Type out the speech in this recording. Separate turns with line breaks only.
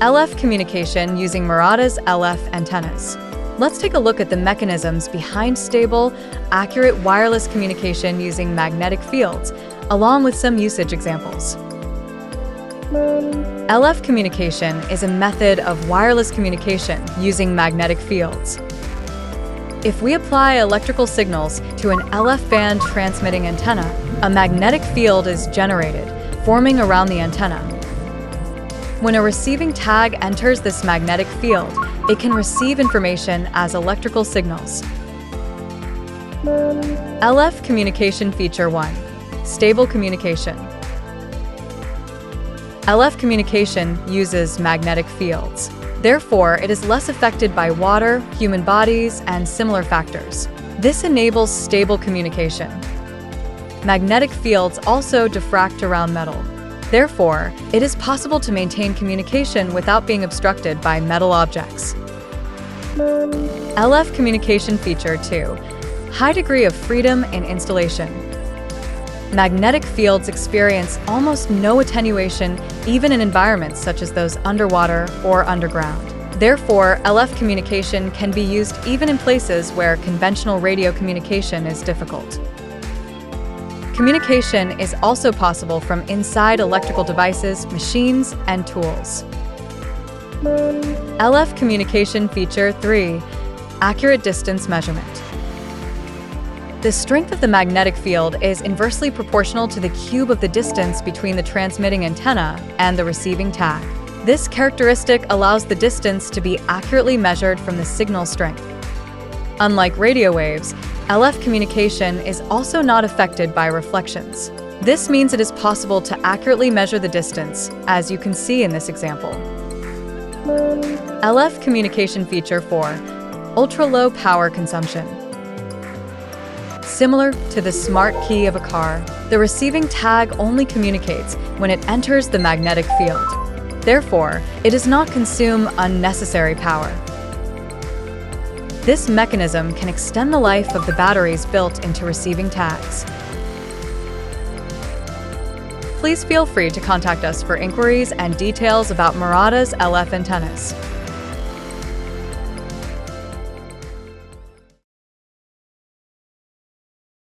LF communication using Murata's LF antennas. Let's take a look at the mechanisms behind stable, accurate wireless communication using magnetic fields, along with some usage examples. LF communication is a method of wireless communication using magnetic fields. If we apply electrical signals to an LF band transmitting antenna, a magnetic field is generated, forming around the antenna. When a receiving tag enters this magnetic field, it can receive information as electrical signals. LF communication feature 1. Stable communication. LF communication uses magnetic fields. Therefore, it is less affected by water, human bodies, and similar factors. This enables stable communication. Magnetic fields also diffract around metal. Therefore, it is possible to maintain communication without being obstructed by metal objects. LF communication feature 2. High degree of freedom in installation. Magnetic fields experience almost no attenuation even in environments such as those underwater or underground. Therefore, LF communication can be used even in places where conventional radio communication is difficult. Communication is also possible from inside electrical devices, machines, and tools. LF communication feature 3. Accurate distance measurement. The strength of the magnetic field is inversely proportional to the cube of the distance between the transmitting antenna and the receiving tag. This characteristic allows the distance to be accurately measured from the signal strength. Unlike radio waves, LF communication is also not affected by reflections. This means it is possible to accurately measure the distance, as you can see in this example. LF communication feature 4. Ultra-low power consumption. Similar to the smart key of a car, the receiving tag only communicates when it enters the magnetic field. Therefore, it does not consume unnecessary power. This mechanism can extend the life of the batteries built into receiving tags. Please feel free to contact us for inquiries and details about Murata's LF antennas.